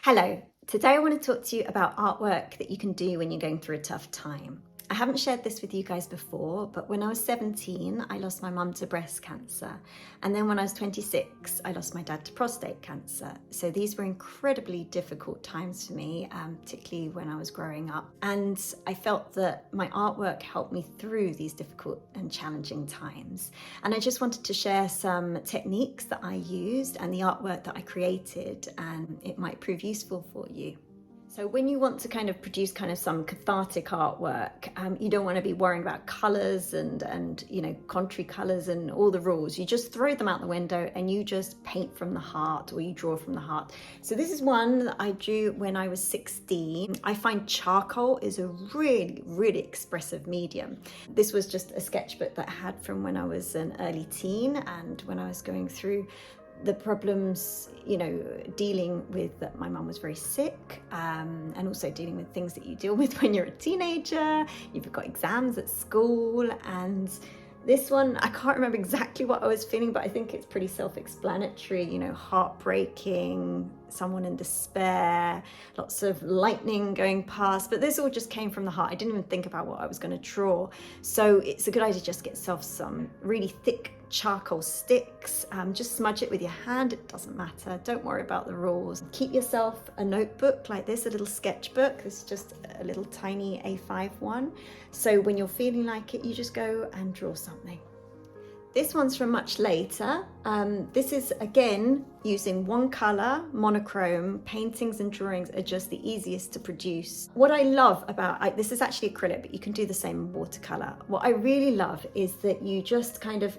Hello, today I want to talk to you about artwork that you can do when you're going through a tough time. I haven't shared this with you guys before, but when I was 17, I lost my mum to breast cancer. And then when I was 26, I lost my dad to prostate cancer. So these were incredibly difficult times for me, particularly when I was growing up. And I felt that my artwork helped me through these difficult and challenging times. And I just wanted to share some techniques that I used and the artwork that I created, and it might prove useful for you. So when you want to kind of produce some cathartic artwork, you don't want to be worrying about colours and contrary colours and all the rules. You just throw them out the window and you just paint from the heart, or you draw from the heart. So this is one that I drew when I was 16. I find charcoal is a really, really expressive medium. This was just a sketchbook that I had from when I was an early teen, and when I was going through the problems, dealing with that my mum was very sick, and also dealing with things that you deal with when you're a teenager. You've got exams at school, and this one, I can't remember exactly what I was feeling, but I think it's pretty self-explanatory, heartbreaking, someone in despair, lots of lightning going past, but this all just came from the heart. I didn't even think about what I was going to draw. So it's a good idea just to get yourself some really thick charcoal sticks, just smudge it with your hand, it doesn't matter, don't worry about the rules. Keep yourself a notebook like this, a little sketchbook. This is just a little tiny A5 one, so when you're feeling like it, you just go and draw something. This one's from much later. This is again using one color, monochrome. Paintings and drawings are just the easiest to produce. What I love about, this is actually acrylic, but you can do the same in watercolor. What I really love is that you just kind of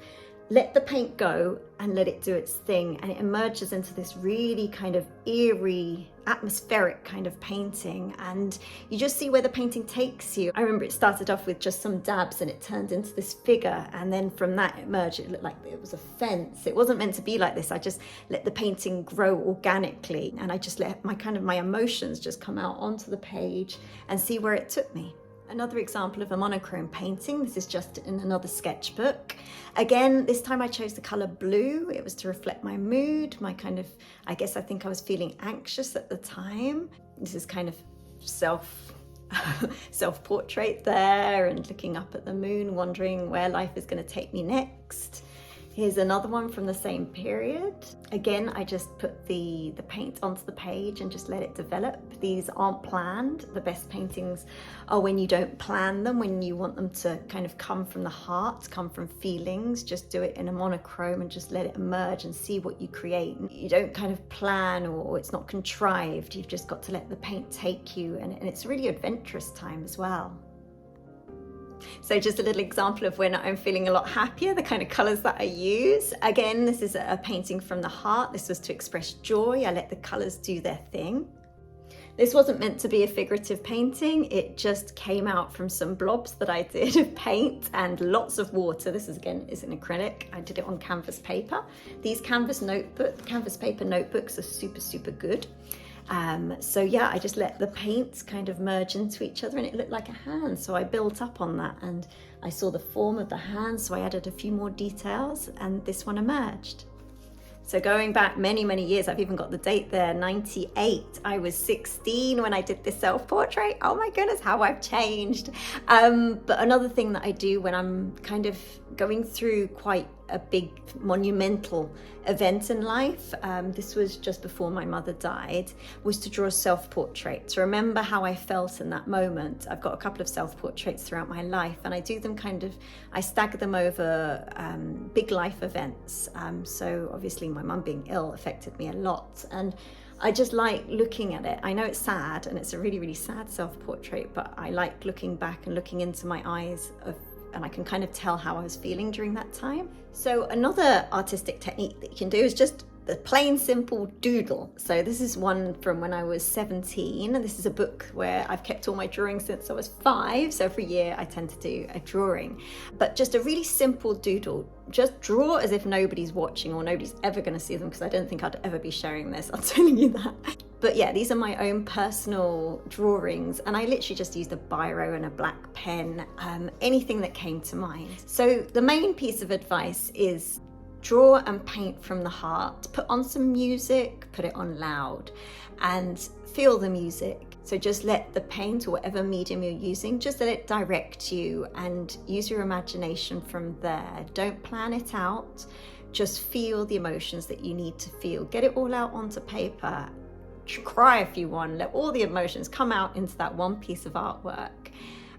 let the paint go and let it do its thing, and it emerges into this really kind of eerie, atmospheric kind of painting, and you just see where the painting takes you. I remember it started off with just some dabs and it turned into this figure, and then from that it emerged, it looked like it was a fence. It wasn't meant to be like this. I just let the painting grow organically, and I just let my emotions just come out onto the page and see where it took me. Another example of a monochrome painting. This is just in another sketchbook. Again, this time I chose the color blue. It was to reflect my mood, I think I was feeling anxious at the time. This is kind of self-portrait there, and looking up at the moon, wondering where life is going to take me next. Here's another one from the same period. Again, I just put the paint onto the page and just let it develop. These aren't planned. The best paintings are when you don't plan them, when you want them to kind of come from the heart, come from feelings. Just do it in a monochrome and just let it emerge and see what you create. You don't kind of plan, or it's not contrived. You've just got to let the paint take you, and it's a really adventurous time as well. So just a little example of when I'm feeling a lot happier, the kind of colours that I use. Again, this is a painting from the heart. This was to express joy. I let the colours do their thing. This wasn't meant to be a figurative painting. It just came out from some blobs that I did of paint and lots of water. This is an acrylic. I did it on canvas paper. These canvas paper notebooks are super, super good. So yeah, I just let the paints kind of merge into each other, and it looked like a hand. So I built up on that, and I saw the form of the hand, so I added a few more details, and this one emerged. So going back many, many years, I've even got the date there, 98. I was 16 when I did this self-portrait. Oh my goodness, how I've changed. But another thing that I do when I'm kind of going through quite a big monumental event in life, this was just before my mother died, was to draw a self-portrait, to remember how I felt in that moment. I've got a couple of self-portraits throughout my life, and I do them I stagger them over big life events. So obviously my mum being ill affected me a lot, and I just like looking at it. I know it's sad, and it's a really, really sad self-portrait, but I like looking back and looking into my eyes and I can kind of tell how I was feeling during that time. So another artistic technique that you can do is just the plain simple doodle. So this is one from when I was 17, and this is a book where I've kept all my drawings since I was 5, so every year I tend to do a drawing. But just a really simple doodle. Just draw as if nobody's watching, or nobody's ever going to see them, because I don't think I'd ever be sharing this, I'm telling you that. But yeah, these are my own personal drawings, and I literally just used a biro and a black pen, anything that came to mind. So the main piece of advice is Draw and paint from the heart. Put on some music, put it on loud, and feel the music. So just let the paint, or whatever medium you're using, just let it direct you and use your imagination from there. Don't plan it out. Just feel the emotions that you need to feel. Get it all out onto paper. Cry if you want. Let all the emotions come out into that one piece of artwork.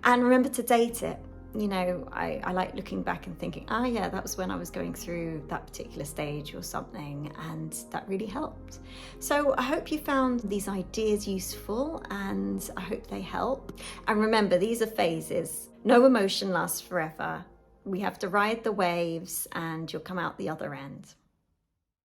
And remember to date it. You know, I like looking back and thinking, ah, yeah, that was when I was going through that particular stage or something, and that really helped. So I hope you found these ideas useful, and I hope they help. And remember, these are phases. No emotion lasts forever. We have to ride the waves, and you'll come out the other end.